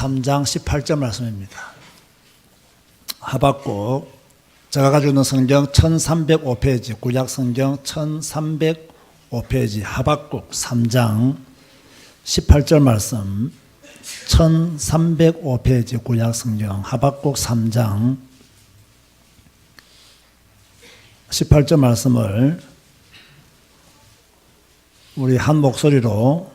3장 18절 말씀입니다. 하박국, 제가 가지고 있는 성경 1305페이지, 구약 성경 1305페이지, 하박국 3장 18절 말씀, 1305페이지 구약 성경 하박국 3장 18절 말씀을 우리 한 목소리로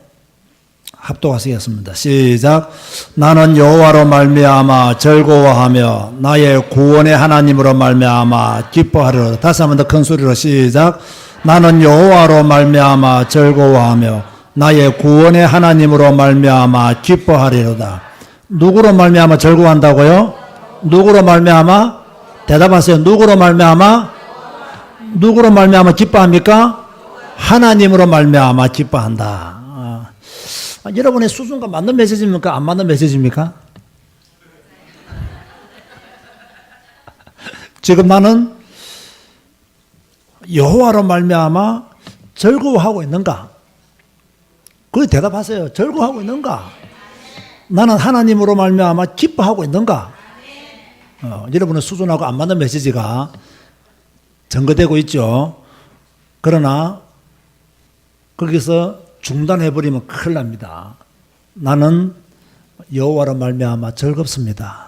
합독하시겠습니다. 시작. 나는 여호와로 말미암아 즐거워하며 나의 구원의 하나님으로 말미암아 기뻐하리로다. 다시 한번 더 큰 소리로 시작. 나는 여호와로 말미암아 즐거워하며 나의 구원의 하나님으로 말미암아 기뻐하리로다. 누구로 말미암아 즐거워한다고요? 누구로 말미암아? 대답하세요. 누구로 말미암아? 누구로 말미암아 기뻐합니까? 하나님으로 말미암아 기뻐한다. 여러분의 수준과 맞는 메시지입니까? 안 맞는 메시지입니까? 지금 나는 여호와로 말미암아 즐거워하고 있는가? 그 대답하세요. 즐거워하고 있는가? 나는 하나님으로 말미암아 기뻐하고 있는가? 여러분의 수준하고 안 맞는 메시지가 전거되고 있죠. 그러나 거기서 중단해버리면 큰일 납니다. 나는 여호와로 말미암아 즐겁습니다.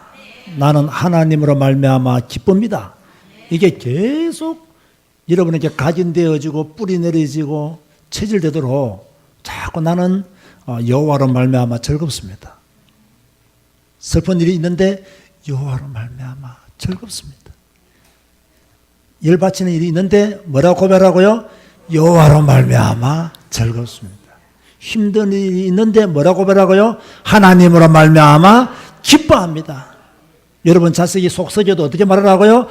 나는 하나님으로 말미암아 기쁩니다. 이게 계속 여러분에게 각인되어지고 뿌리 내려지고 체질되도록 자꾸 나는 여호와로 말미암아 즐겁습니다. 슬픈 일이 있는데 여호와로 말미암아 즐겁습니다. 열받치는 일이 있는데 뭐라고 고백하고요? 여호와로 말미암아 즐겁습니다. 힘든 일이 있는데 뭐라고 고백하고요? 하나님으로 말미암아 기뻐합니다. 여러분 자식이 속썩여도 어떻게 말하라고요?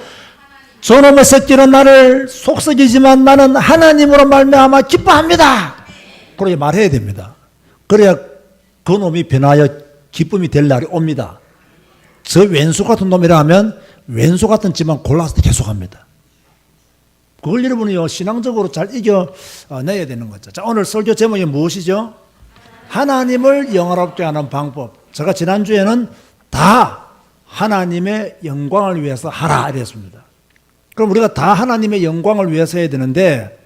저놈의 새끼는 나를 속썩이지만 나는 하나님으로 말미암아 기뻐합니다. 그렇게 말해야 됩니다. 그래야 그 놈이 변하여 기쁨이 될 날이 옵니다. 저 왼수 같은 놈이라 하면 왼수 같은 집만 골라서 계속합니다. 그걸 여러분이요 신앙적으로 잘 이겨내야 되는 거죠. 자, 오늘 설교 제목이 무엇이죠? 하나님을 영화롭게 하는 방법. 제가 지난주에는 다 하나님의 영광을 위해서 하라 이랬습니다. 그럼 우리가 다 하나님의 영광을 위해서 해야 되는데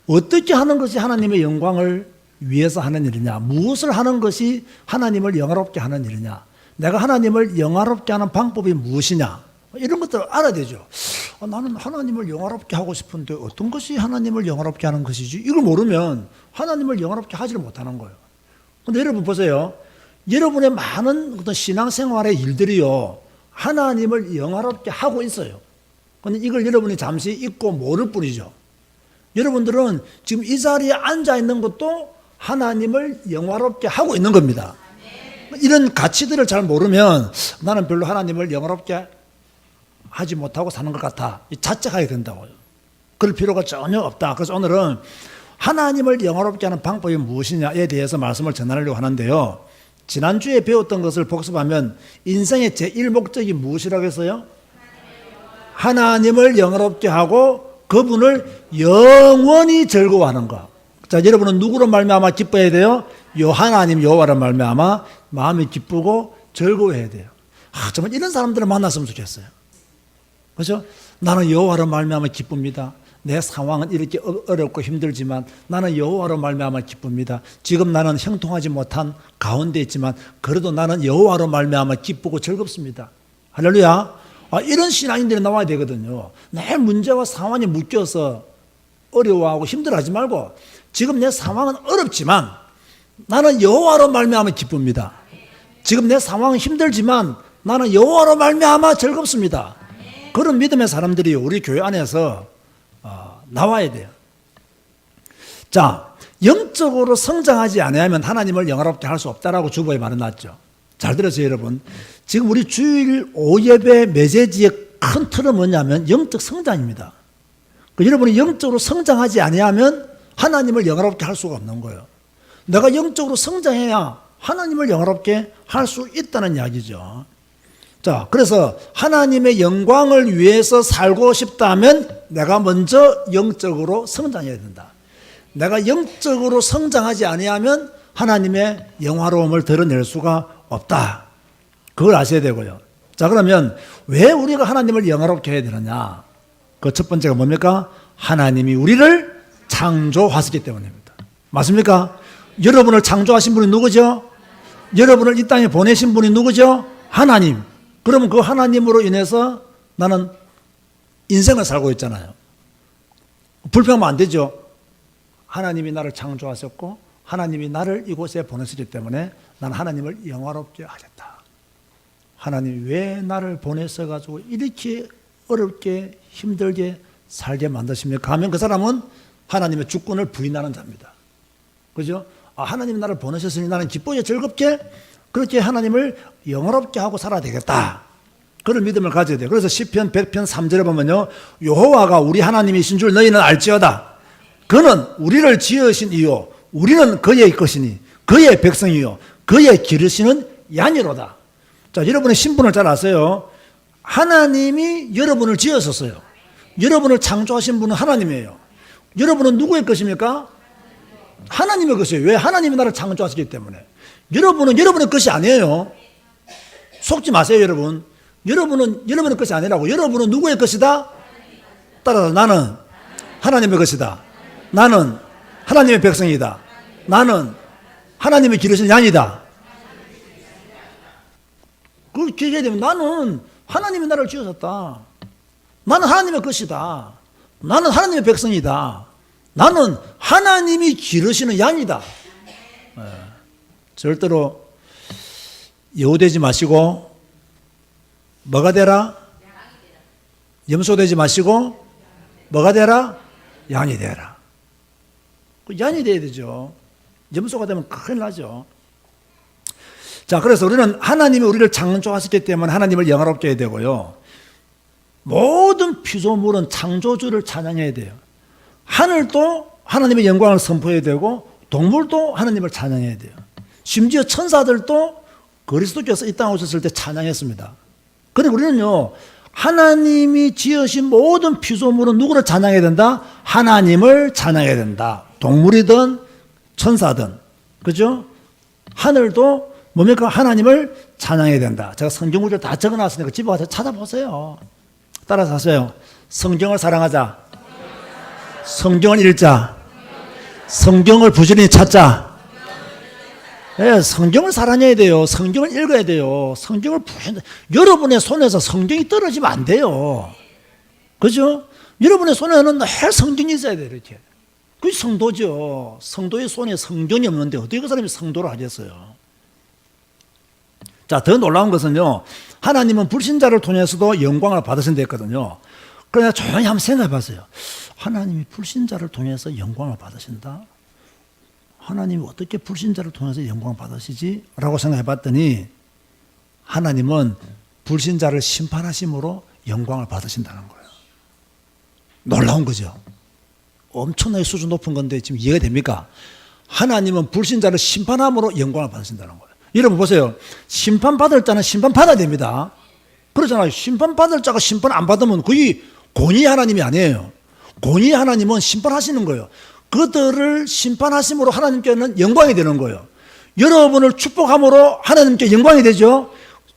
어떻게 하는 것이 하나님의 영광을 위해서 하는 일이냐? 무엇을 하는 것이 하나님을 영화롭게 하는 일이냐? 내가 하나님을 영화롭게 하는 방법이 무엇이냐? 이런 것들을 알아야 되죠. 나는 하나님을 영화롭게 하고 싶은데 어떤 것이 하나님을 영화롭게 하는 것이지? 이걸 모르면 하나님을 영화롭게 하지를 못하는 거예요. 그런데 여러분 보세요. 여러분의 많은 어떤 신앙생활의 일들이요. 하나님을 영화롭게 하고 있어요. 그런데 이걸 여러분이 잠시 잊고 모를 뿐이죠. 여러분들은 지금 이 자리에 앉아 있는 것도 하나님을 영화롭게 하고 있는 겁니다. 이런 가치들을 잘 모르면 나는 별로 하나님을 영화롭게 하지 못하고 사는 것 같아. 자책하게 된다고요. 그럴 필요가 전혀 없다. 그래서 오늘은 하나님을 영화롭게 하는 방법이 무엇이냐에 대해서 말씀을 전하려고 하는데요. 지난주에 배웠던 것을 복습하면 인생의 제1목적이 무엇이라고 했어요? 하나님을 영화롭게 하고 그분을 영원히 즐거워하는 것. 자, 여러분은 누구로 말미암아 기뻐해야 돼요? 하나님 여호와로 말미암아 마음이 기쁘고 즐거워해야 돼요. 정말 이런 사람들을 만났으면 좋겠어요. 그렇죠? 나는 여호와로 말미암아 기쁩니다. 내 상황은 이렇게 어렵고 힘들지만 나는 여호와로 말미암아 기쁩니다. 지금 나는 형통하지 못한 가운데 있지만 그래도 나는 여호와로 말미암아 기쁘고 즐겁습니다. 할렐루야. 이런 신앙인들이 나와야 되거든요. 내 문제와 상황이 묶여서 어려워하고 힘들어하지 말고 지금 내 상황은 어렵지만 나는 여호와로 말미암아 기쁩니다. 지금 내 상황은 힘들지만 나는 여호와로 말미암아 즐겁습니다. 그런 믿음의 사람들이 우리 교회 안에서 나와야 돼요. 자, 영적으로 성장하지 않으면 하나님을 영화롭게 할 수 없다라고 주보에 말해놨죠. 잘 들으세요, 여러분. 지금 우리 주일 5예배 메시지의 큰 틀은 뭐냐면 영적 성장입니다. 여러분이 영적으로 성장하지 않으면 하나님을 영화롭게 할 수가 없는 거예요. 내가 영적으로 성장해야 하나님을 영화롭게 할 수 있다는 이야기죠. 자, 그래서 하나님의 영광을 위해서 살고 싶다면 내가 먼저 영적으로 성장해야 된다. 내가 영적으로 성장하지 아니하면 하나님의 영화로움을 드러낼 수가 없다. 그걸 아셔야 되고요. 자, 그러면 왜 우리가 하나님을 영화롭게 해야 되느냐? 그 첫 번째가 뭡니까? 하나님이 우리를 창조하셨기 때문입니다. 맞습니까? 여러분을 창조하신 분이 누구죠? 여러분을 이 땅에 보내신 분이 누구죠? 하나님. 그러면 그 하나님으로 인해서 나는 인생을 살고 있잖아요. 불평하면 안 되죠. 하나님이 나를 창조하셨고 하나님이 나를 이곳에 보내셨기 때문에 나는 하나님을 영화롭게 하겠다. 하나님이 왜 나를 보내셔가지고 이렇게 어렵게 힘들게 살게 만드십니까? 하면 그 사람은 하나님의 주권을 부인하는 자입니다. 그죠? 하나님이 나를 보내셨으니 나는 기쁘게 즐겁게 그렇게 하나님을 영화롭게 하고 살아야 되겠다. 그런 믿음을 가져야 돼요. 그래서 시편 100편 3절에 보면요, 여호와가 우리 하나님이신 줄 너희는 알지어다. 그는 우리를 지으신 이요 우리는 그의 것이니 그의 백성이요 그의 기르시는 양이로다. 자, 여러분의 신분을 잘 아세요. 하나님이 여러분을 지으셨어요. 여러분을 창조하신 분은 하나님이에요. 여러분은 누구의 것입니까? 하나님의 것이에요. 왜? 하나님이 나를 창조하셨기 때문에. 여러분은 여러분의 것이 아니에요. 속지 마세요, 여러분. 여러분은 여러분의 것이 아니라고. 여러분은 누구의 것이다? 따라서 나는 하나님의 것이다. 나는 하나님의 백성이다. 나는 하나님의 기르신 양이다. 그렇게 얘기해야 되면 나는 하나님이 나를 지으셨다. 나는 하나님의 것이다. 나는 하나님의 백성이다. 나는 하나님이 기르시는 양이다. 절대로 여우되지 마시고 뭐가 되라? 염소되지 마시고 뭐가 되라? 양이 되라. 양이 돼야 되죠. 염소가 되면 큰일 나죠. 자, 그래서 우리는 하나님이 우리를 창조하셨기 때문에 하나님을 영화롭게 해야 되고요. 모든 피조물은 창조주를 찬양해야 돼요. 하늘도 하나님의 영광을 선포해야 되고 동물도 하나님을 찬양해야 돼요. 심지어 천사들도 그리스도께서 이 땅에 오셨을 때 찬양했습니다. 그리고 우리는요, 하나님이 지으신 모든 피조물은 누구를 찬양해야 된다? 하나님을 찬양해야 된다. 동물이든 천사든, 그죠? 하늘도 뭡니까? 하나님을 찬양해야 된다. 제가 성경 구절 다 적어놨으니까 집에 가서 찾아보세요. 따라서 하세요. 성경을 사랑하자. 성경을 읽자. 성경을 부지런히 찾자. 네, 성경을 사랑해야 돼요. 성경을 읽어야 돼요. 성경을 여러분의 손에서 성경이 떨어지면 안 돼요. 그죠? 여러분의 손에는 늘 성경이 있어야 돼요. 이렇게. 그게 성도죠. 성도의 손에 성경이 없는데 어떻게 그 사람이 성도를 하겠어요? 자, 더 놀라운 것은요, 하나님은 불신자를 통해서도 영광을 받으신다 했거든요. 그러나 조용히 한번 생각해 봤어요. 하나님이 불신자를 통해서 영광을 받으신다? 하나님이 어떻게 불신자를 통해서 영광을 받으시지? 라고 생각해 봤더니 하나님은 불신자를 심판하심으로 영광을 받으신다는 거예요. 놀라운 거죠. 엄청나게 수준 높은 건데 지금 이해가 됩니까? 하나님은 불신자를 심판함으로 영광을 받으신다는 거예요. 여러분 보세요. 심판받을 자는 심판받아야 됩니다. 그렇잖아요. 심판받을 자가 심판 안 받으면 그게 권위 하나님이 아니에요. 권위 하나님은 심판하시는 거예요. 그들을 심판하심으로 하나님께는 영광이 되는 거예요. 여러분을 축복함으로 하나님께 영광이 되죠.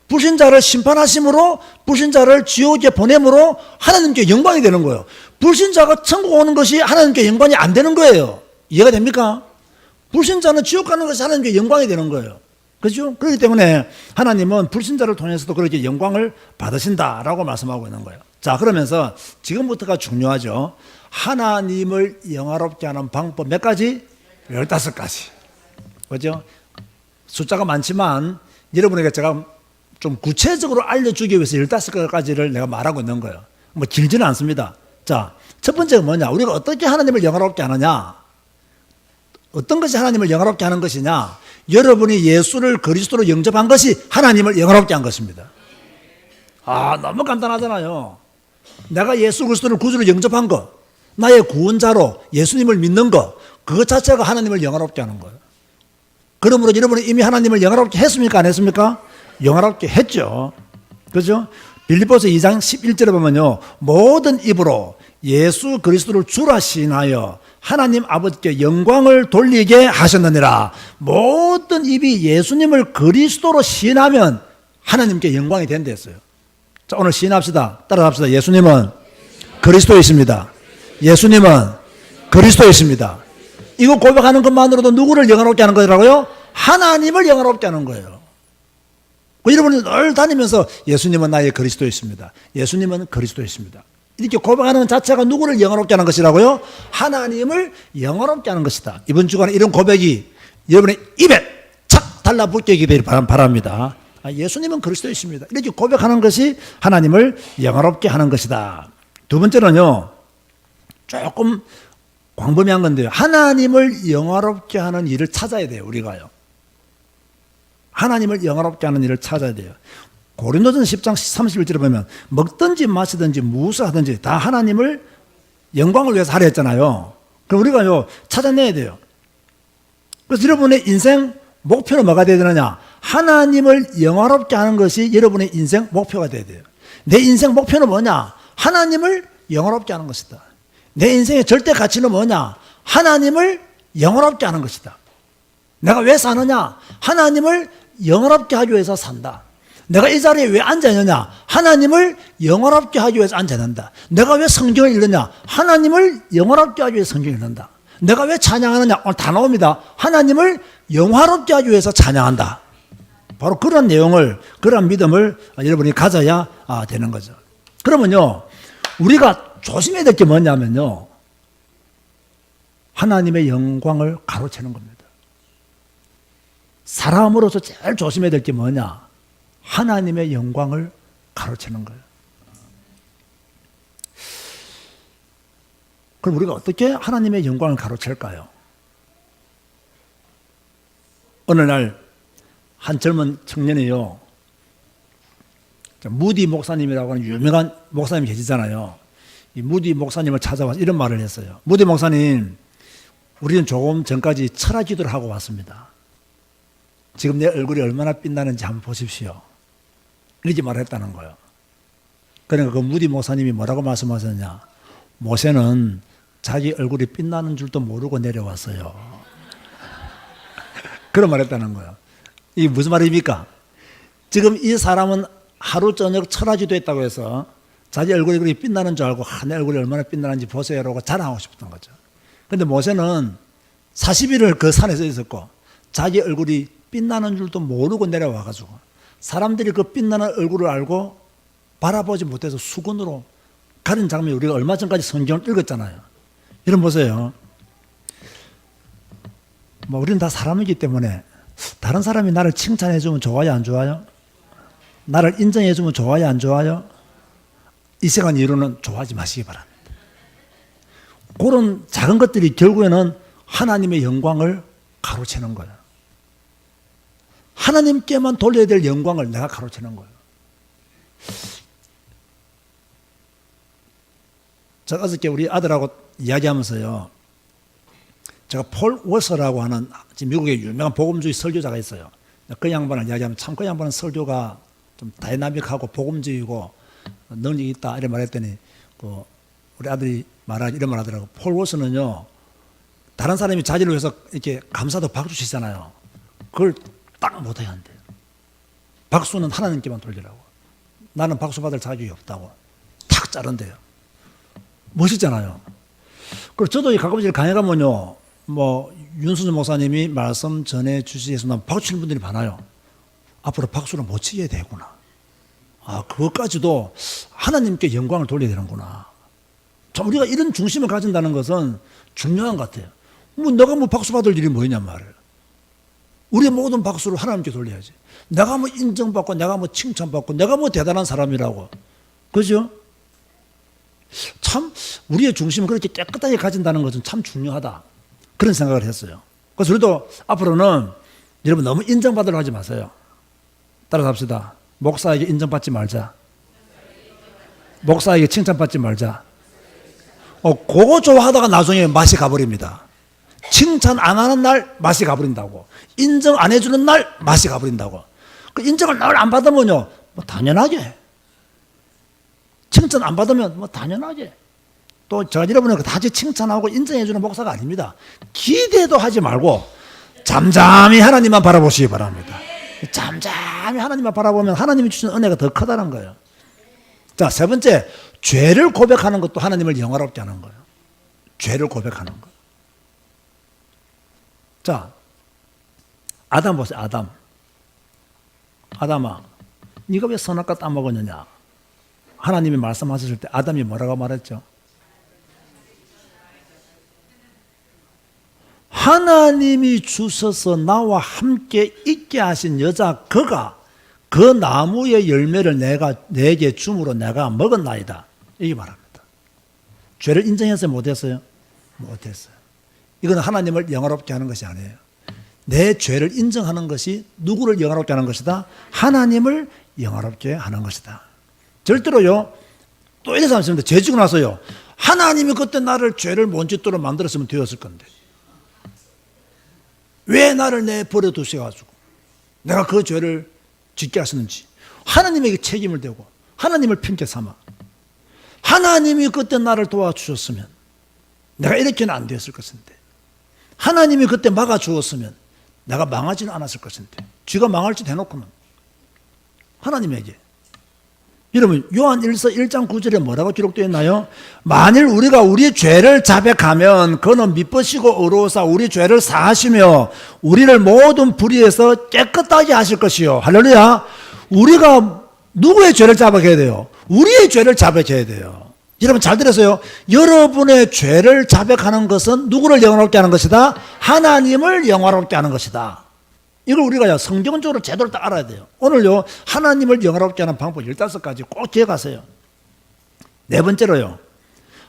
불신자를 심판하심으로 불신자를 지옥에 보냄으로 하나님께 영광이 되는 거예요. 불신자가 천국 오는 것이 하나님께 영광이 안 되는 거예요. 이해가 됩니까? 불신자는 지옥 가는 것이 하나님께 영광이 되는 거예요. 그렇죠? 그렇기 때문에 하나님은 불신자를 통해서도 그렇게 영광을 받으신다라고 말씀하고 있는 거예요. 자, 그러면서 지금부터가 중요하죠. 하나님을 영화롭게 하는 방법 몇 가지? 15가지. 그렇죠? 숫자가 많지만 여러분에게 제가 좀 구체적으로 알려주기 위해서 15가지를 내가 말하고 있는 거예요. 뭐 길지는 않습니다. 자, 첫 번째가 뭐냐? 우리가 어떻게 하나님을 영화롭게 하느냐? 어떤 것이 하나님을 영화롭게 하는 것이냐? 여러분이 예수를 그리스도로 영접한 것이 하나님을 영화롭게 한 것입니다. 너무 간단하잖아요. 내가 예수 그리스도를 구주로 영접한 것, 나의 구원자로 예수님을 믿는 것, 그것 자체가 하나님을 영화롭게 하는 거예요. 그러므로 여러분이 이미 하나님을 영화롭게 했습니까? 안 했습니까? 영화롭게 했죠. 그죠? 빌립보서 2장 11절에 보면요, 모든 입으로 예수 그리스도를 주라 시인하여 하나님 아버지께 영광을 돌리게 하셨느니라. 모든 입이 예수님을 그리스도로 시인하면 하나님께 영광이 된다 했어요. 자, 오늘 시인합시다. 따라갑시다. 예수님은 그리스도이십니다. 예수님은 그리스도이십니다. 이거 고백하는 것만으로도 누구를 영화롭게 하는 거라고요? 하나님을 영화롭게 하는 거예요. 여러분이 늘 다니면서 예수님은 나의 그리스도이십니다. 예수님은 그리스도이십니다. 이렇게 고백하는 것 자체가 누구를 영화롭게 하는 것이라고요? 하나님을 영화롭게 하는 것이다. 이번 주간에 이런 고백이 여러분의 입에 착 달라붙게 바랍니다. 예수님은 그리스도이십니다. 이렇게 고백하는 것이 하나님을 영화롭게 하는 것이다. 두 번째는요, 조금 광범위한 건데요. 하나님을 영화롭게 하는 일을 찾아야 돼요, 우리가요. 하나님을 영화롭게 하는 일을 찾아야 돼요. 고린도전서 10장 31절에 보면 먹든지 마시든지 무엇을 하든지 다 하나님을 영광을 위해서 하려 했잖아요. 그럼 우리가요, 찾아내야 돼요. 그래서 여러분의 인생 목표는 뭐가 되어야 되느냐? 하나님을 영화롭게 하는 것이 여러분의 인생 목표가 되어야 돼요. 내 인생 목표는 뭐냐? 하나님을 영화롭게 하는 것이다. 내 인생의 절대 가치는 뭐냐? 하나님을 영화롭게 하는 것이다. 내가 왜 사느냐? 하나님을 영화롭게 하기 위해서 산다. 내가 이 자리에 왜 앉아있느냐? 하나님을 영화롭게 하기 위해서 앉아있는다. 내가 왜 성경을 읽느냐? 하나님을 영화롭게 하기 위해서 성경을 읽는다. 내가 왜 찬양하느냐? 오늘 다 나옵니다. 하나님을 영화롭게 하기 위해서 찬양한다. 바로 그런 내용을, 그런 믿음을 여러분이 가져야 되는 거죠. 그러면요, 우리가 조심해야 될 게 뭐냐면요, 하나님의 영광을 가로채는 겁니다. 사람으로서 제일 조심해야 될 게 뭐냐? 하나님의 영광을 가로채는 거예요. 그럼 우리가 어떻게 하나님의 영광을 가로챌까요? 어느 날 한 젊은 청년이요, 무디 목사님이라고 하는 유명한 목사님이 계시잖아요. 이 무디 목사님을 찾아와서 이런 말을 했어요. 무디 목사님, 우리는 조금 전까지 철학 기도를 하고 왔습니다. 지금 내 얼굴이 얼마나 빛나는지 한번 보십시오. 이렇게 말했다는 거예요. 그러니까 그 무디 목사님이 뭐라고 말씀하셨냐? 모세는 자기 얼굴이 빛나는 줄도 모르고 내려왔어요. 그런 말 했다는 거예요. 이게 무슨 말입니까? 지금 이 사람은 하루 저녁 철화지도 했다고 해서 자기 얼굴이 빛나는 줄 알고 내 얼굴이 얼마나 빛나는지 보세요라고 자랑하고 싶었던 거죠. 그런데 모세는 40일을 그 산에서 있었고 자기 얼굴이 빛나는 줄도 모르고 내려와가지고 사람들이 그 빛나는 얼굴을 알고 바라보지 못해서 수건으로 가린 장면이 우리가 얼마 전까지 성경을 읽었잖아요. 여러분 보세요. 우리는 다 사람이기 때문에 다른 사람이 나를 칭찬해 주면 좋아요, 안 좋아요? 나를 인정해 주면 좋아요, 안 좋아요? 이 시간 이후로는 좋아하지 마시기 바랍니다. 그런 작은 것들이 결국에는 하나님의 영광을 가로채는 거예요. 하나님께만 돌려야 될 영광을 내가 가로채는 거예요. 제가 어저께 우리 아들하고 이야기하면서요, 제가 폴 워서라고 하는 지금 미국의 유명한 복음주의 설교자가 있어요. 그 양반을 이야기하면 참 그 양반은 설교가 좀 다이나믹하고 복음주의고 능력이 있다 이런 말했더니 우리 아들이 이런 말 하더라고. 폴 워서는요, 다른 사람이 자기를 위해서 이렇게 감사도 박수 치잖아요. 그걸 딱 못해야 한대요. 박수는 하나님께만 돌리라고. 나는 박수 받을 자격이 없다고 탁 자른대요. 멋있잖아요. 그리고 저도 가끔씩 강의 가면요, 윤수준 목사님이 말씀 전해 주시에서 박수 치는 분들이 많아요. 앞으로 박수를 못 치게 되구나. 그것까지도 하나님께 영광을 돌려야 되는구나. 참, 우리가 이런 중심을 가진다는 것은 중요한 것 같아요. 내가 박수 받을 일이 뭐냐 말이에요. 우리의 모든 박수를 하나님께 돌려야지. 내가 인정받고, 내가 칭찬받고, 내가 대단한 사람이라고. 그죠? 참, 우리의 중심을 그렇게 깨끗하게 가진다는 것은 참 중요하다. 그런 생각을 했어요. 그래서 우리도 앞으로는 여러분 너무 인정받으려고 하지 마세요. 따라서 합시다. 목사에게 인정받지 말자. 목사에게 칭찬받지 말자. 그거 좋아하다가 나중에 맛이 가버립니다. 칭찬 안 하는 날 맛이 가버린다고. 인정 안 해주는 날 맛이 가버린다고. 그 인정을 늘 안 받으면요, 당연하게. 칭찬 안 받으면 당연하게. 또 제가 여러분을 다시 칭찬하고 인정해주는 목사가 아닙니다. 기대도 하지 말고 잠잠히 하나님만 바라보시기 바랍니다. 잠잠히 하나님만 바라보면 하나님이 주신 은혜가 더 크다는 거예요. 자, 세 번째, 죄를 고백하는 것도 하나님을 영화롭게 하는 거예요. 죄를 고백하는 거. 자, 아담 보세요. 아담아, 네가 왜 선악과 따먹었느냐? 하나님이 말씀하셨을 때 아담이 뭐라고 말했죠? 하나님이 주셔서 나와 함께 있게 하신 여자 그가 그 나무의 열매를 내게 줌으로 내가 먹었나이다. 이게 말합니다. 죄를 인정했어요? 못했어요? 못했어요. 이건 하나님을 영화롭게 하는 것이 아니에요. 내 죄를 인정하는 것이 누구를 영화롭게 하는 것이다? 하나님을 영화롭게 하는 것이다. 절대로요, 또 이래서 말씀드립니다. 죄 지고 나서요, 하나님이 그때 나를 죄를 못 짓도록 만들었으면 되었을 건데 왜 나를 내버려 두셔가지고 내가 그 죄를 짓게 하셨는지 하나님에게 책임을 대고 하나님을 핑계 삼아 하나님이 그때 나를 도와주셨으면 내가 이렇게는 안 되었을 것인데 하나님이 그때 막아주었으면 내가 망하지는 않았을 것인데 쥐가 망할지 대놓고는 하나님에게. 여러분, 요한 1장 9절에 뭐라고 기록되어 있나요? 만일 우리가 우리 죄를 자백하면 그는 미쁘시고 의로우사 우리 죄를 사하시며 우리를 모든 불의에서 깨끗하게 하실 것이요. 할렐루야. 우리가 누구의 죄를 자백해야 돼요? 우리의 죄를 자백해야 돼요. 여러분 잘 들으세요. 여러분의 죄를 자백하는 것은 누구를 영화롭게 하는 것이다? 하나님을 영화롭게 하는 것이다. 이걸 우리가 성경적으로 제대로 딱 알아야 돼요. 오늘요, 하나님을 영화롭게 하는 방법 15가지 꼭 기억하세요. 네 번째로요,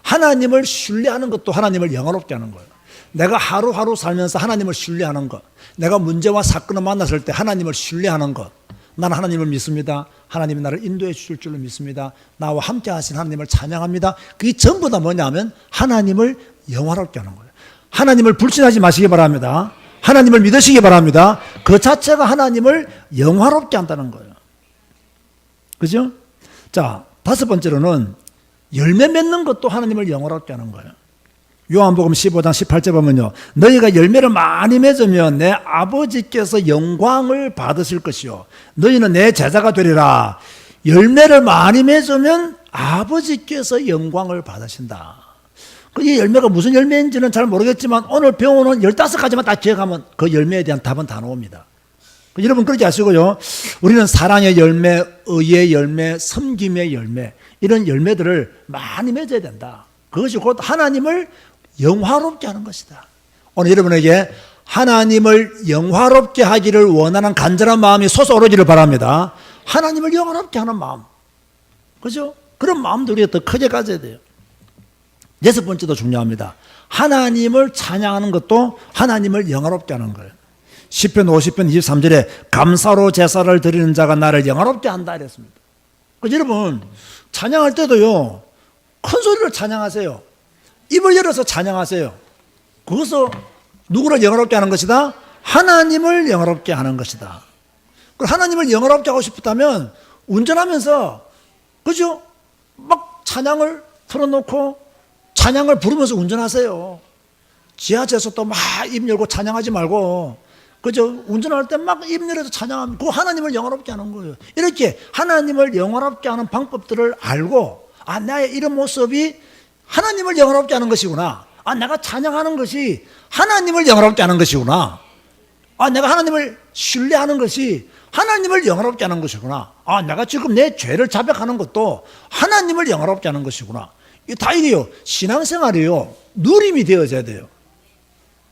하나님을 신뢰하는 것도 하나님을 영화롭게 하는 거예요. 내가 하루하루 살면서 하나님을 신뢰하는 것, 내가 문제와 사건을 만났을 때 하나님을 신뢰하는 것, 나는 하나님을 믿습니다. 하나님이 나를 인도해 주실 줄로 믿습니다. 나와 함께 하신 하나님을 찬양합니다. 그게 전부 다 뭐냐면 하나님을 영화롭게 하는 거예요. 하나님을 불신하지 마시기 바랍니다. 하나님을 믿으시기 바랍니다. 그 자체가 하나님을 영화롭게 한다는 거예요. 그죠? 자, 다섯 번째로는 열매 맺는 것도 하나님을 영화롭게 하는 거예요. 요한복음 15장 18절 보면요, 너희가 열매를 많이 맺으면 내 아버지께서 영광을 받으실 것이요 너희는 내 제자가 되리라. 열매를 많이 맺으면 아버지께서 영광을 받으신다. 이 열매가 무슨 열매인지는 잘 모르겠지만 오늘 배우는 15가지만 딱 기억하면 그 열매에 대한 답은 다 나옵니다. 여러분 그러지 마시고요, 우리는 사랑의 열매, 의의 열매, 섬김의 열매, 이런 열매들을 많이 맺어야 된다. 그것이 곧 하나님을 영화롭게 하는 것이다. 오늘 여러분에게 하나님을 영화롭게 하기를 원하는 간절한 마음이 솟아오르기를 바랍니다. 하나님을 영화롭게 하는 마음, 그죠? 그런 마음도 우리가 더 크게 가져야 돼요. 여섯 번째도 중요합니다. 하나님을 찬양하는 것도 하나님을 영화롭게 하는 거예요. 시편 50편 23절에 감사로 제사를 드리는 자가 나를 영화롭게 한다 이랬습니다. 여러분 찬양할 때도요, 큰 소리로 찬양하세요. 입을 열어서 찬양하세요. 그것은 누구를 영화롭게 하는 것이다? 하나님을 영화롭게 하는 것이다. 하나님을 영화롭게 하고 싶다면 운전하면서, 그죠? 막 찬양을 틀어놓고 찬양을 부르면서 운전하세요. 지하철에서도 막 입 열고 찬양하지 말고, 그죠? 운전할 때 막 입 열어서 찬양하면 그거 하나님을 영화롭게 하는 거예요. 이렇게 하나님을 영화롭게 하는 방법들을 알고, 아, 나의 이런 모습이 하나님을 영화롭게 하는 것이구나. 아, 내가 찬양하는 것이 하나님을 영화롭게 하는 것이구나. 아, 내가 하나님을 신뢰하는 것이 하나님을 영화롭게 하는 것이구나. 아, 내가 지금 내 죄를 자백하는 것도 하나님을 영화롭게 하는 것이구나. 이게 다 이게요, 신앙생활이요, 누림이 되어져야 돼요.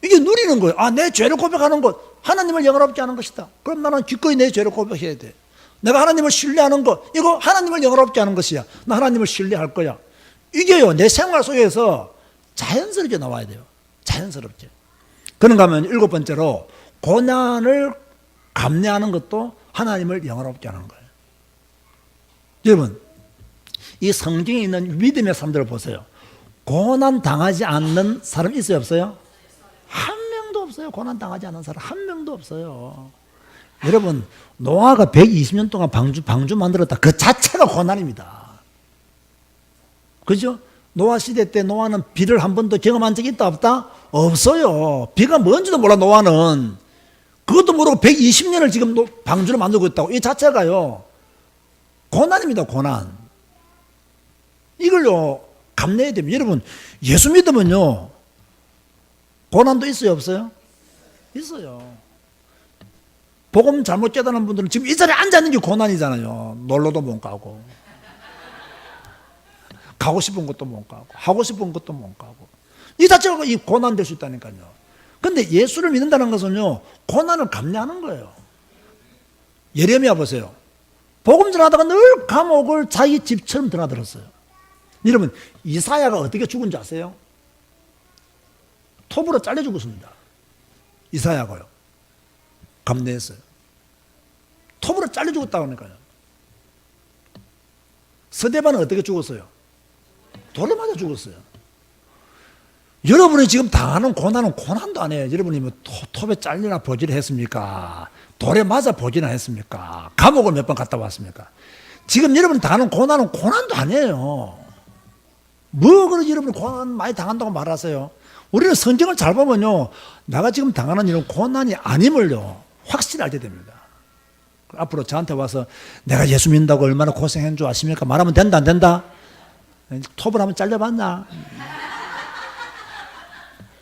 이게 누리는 거예요. 아, 내 죄를 고백하는 것 하나님을 영화롭게 하는 것이다. 그럼 나는 기꺼이 내 죄를 고백해야 돼. 내가 하나님을 신뢰하는 것, 이거 하나님을 영화롭게 하는 것이야. 나 하나님을 신뢰할 거야. 이게요, 내 생활 속에서 자연스럽게 나와야 돼요. 자연스럽게. 그런가 하면 일곱 번째로 고난을 감내하는 것도 하나님을 영화롭게 하는 거예요. 여러분, 이 성경에 있는 믿음의 사람들을 보세요. 고난 당하지 않는 사람 있어요, 없어요? 한 명도 없어요. 고난 당하지 않는 사람 한 명도 없어요. 여러분, 노아가 120년 동안 방주 만들었다. 그 자체가 고난입니다. 그죠? 노아 시대 때 노아는 비를 한 번도 경험한 적이 있다 없다? 없어요. 비가 뭔지도 몰라. 노아는 그것도 모르고 120년을 지금 방주를 만들고 있다고. 이 자체가요, 고난입니다, 고난. 이걸요, 감내해야 됩니다. 여러분, 예수 믿으면요, 고난도 있어요, 없어요? 있어요. 복음 잘못 깨닫는 분들은 지금 이 자리에 앉아있는 게 고난이잖아요. 놀러도 못 가고, 가고 싶은 것도 못 가고, 하고 싶은 것도 못 가고. 이 자체가 이 고난 될 수 있다니까요. 근데 예수를 믿는다는 것은요, 고난을 감내하는 거예요. 예레미야 보세요. 복음 전하다가 늘 감옥을 자기 집처럼 드나들었어요. 여러분, 이사야가 어떻게 죽은 줄 아세요? 톱으로 잘려 죽었습니다. 이사야가요. 감내했어요. 톱으로 잘려 죽었다고 하니까요. 스데반은 어떻게 죽었어요? 돌에 맞아 죽었어요. 여러분이 지금 당하는 고난은 고난도 아니에요. 여러분이 뭐 톱에 잘리나 보지를 했습니까? 돌에 맞아 보지나 했습니까? 감옥을 몇 번 갔다 왔습니까? 지금 여러분이 당하는 고난은 고난도 아니에요. 뭐 그러지 여러분이 고난 많이 당한다고 말하세요? 우리는 성경을 잘 보면요, 내가 지금 당하는 이런 고난이 아님을요, 확실히 알게 됩니다. 앞으로 저한테 와서 내가 예수 믿는다고 얼마나 고생한 줄 아십니까? 말하면 된다, 안 된다? 톱을 한번 잘려봤냐?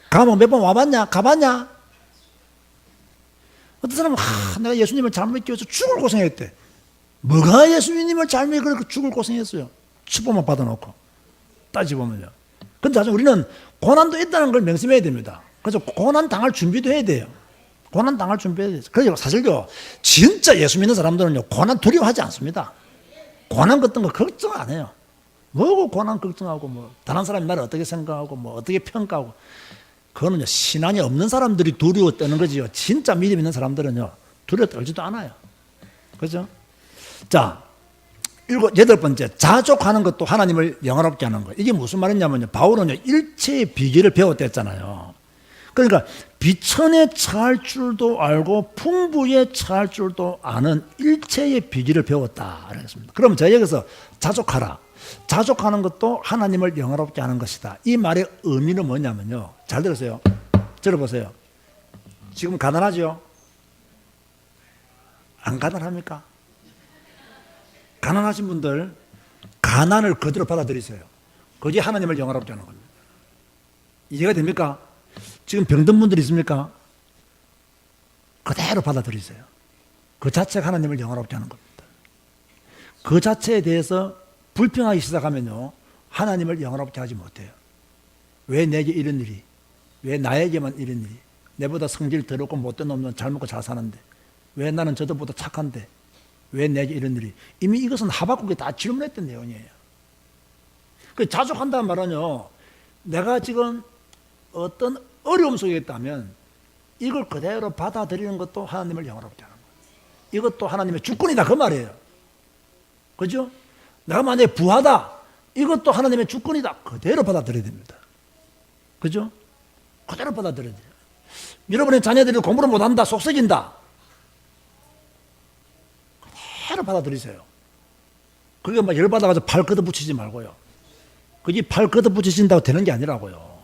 감옥 몇 번 와봤냐? 가봤냐? 어떤 사람은 내가 예수님을 잘못 믿기 위해서 죽을 고생했대. 뭐가 예수님을 잘못 믿고 그렇게 죽을 고생했어요? 축복만 받아놓고 따지보면요. 근데 사실 우리는 고난도 있다는 걸 명심해야 됩니다. 그래서 고난 당할 준비도 해야 돼요. 고난 당할 준비해야 돼요. 그래서 사실요, 진짜 예수 믿는 사람들은요, 고난 두려워하지 않습니다. 고난 같은 거 걱정 안 해요. 뭐고 고난 걱정하고, 뭐 다른 사람이 나를 어떻게 생각하고, 뭐 어떻게 평가하고. 그거는요, 신앙이 없는 사람들이 두려워 떠는 거지요. 진짜 믿음 있는 사람들은요, 두려워 떨지도 않아요. 그죠? 자, 여덟 번째, 자족하는 것도 하나님을 영화롭게 하는 거예요. 이게 무슨 말이냐면요, 바울은요, 일체의 비결을 배웠다 했잖아요. 그러니까 비천에 처할 줄도 알고 풍부에 처할 줄도 아는 일체의 비결을 배웠다 그랬습니다. 그럼 저 여기서 자족하라. 자족하는 것도 하나님을 영화롭게 하는 것이다. 이 말의 의미는 뭐냐면요, 잘 들으세요. 들어보세요. 지금 가난하죠? 안 가난합니까? 가난하신 분들, 가난을 그대로 받아들이세요. 그게 하나님을 영화롭게 하는 겁니다. 이해가 됩니까? 지금 병든 분들 있습니까? 그대로 받아들이세요. 그 자체가 하나님을 영화롭게 하는 겁니다. 그 자체에 대해서 불평하기 시작하면요, 하나님을 영화롭게 하지 못해요. 왜 내게 이런 일이? 왜 나에게만 이런 일이? 내보다 성질 더럽고 못된 놈은 잘 먹고 잘 사는데, 왜 나는 저들보다 착한데, 왜 내게 이런 일이? 이미 이것은 하박국이 다 질문했던 내용이에요. 그 자족한다는 말은요, 내가 지금 어떤 어려움 속에 있다면 이걸 그대로 받아들이는 것도 하나님을 영화롭게 하는 거예요. 이것도 하나님의 주권이다, 그 말이에요. 그죠? 내가 만약에 부하다, 이것도 하나님의 주권이다, 그대로 받아들여야 됩니다. 그죠? 그대로 받아들여야 돼요. 여러분의 자녀들이 공부를 못한다, 속썩인다, 그대로 받아들이세요. 그게 막 열받아가지고 발 걷어붙이지 말고요. 그게 발 걷어붙이신다고 되는 게 아니라고요.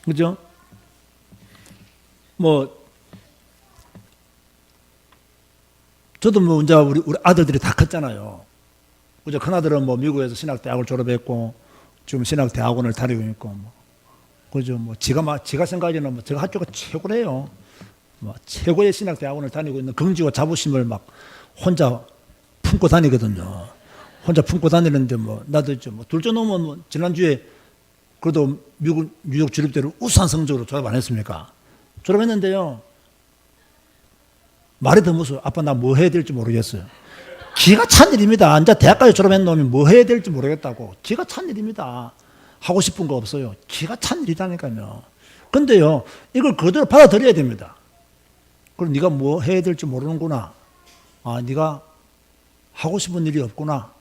그죠? 저도 이제 우리 아들들이 다 컸잖아요. 그죠? 큰아들은 미국에서 신학대학을 졸업했고, 지금 신학대학원을 다니고 있고, 그죠? 지가 생각에는 제가 학교가 최고래요. 최고의 신학대학원을 다니고 있는 긍지와 자부심을 막 혼자 품고 다니거든요. 혼자 품고 다니는데 나도 둘째 놈은 지난주에 그래도 미국 뉴욕 주립대로 우수한 성적으로 졸업 안 했습니까? 졸업했는데요, 말이 더 무서워요. 아빠 나 뭐 해야 될지 모르겠어요. 기가 찬 일입니다. 이제 대학까지 졸업한 놈이 뭐 해야 될지 모르겠다고. 기가 찬 일입니다. 하고 싶은 거 없어요. 기가 찬 일이라니까요. 근데요, 이걸 그대로 받아들여야 됩니다. 그럼 네가 뭐 해야 될지 모르는구나. 네가 하고 싶은 일이 없구나.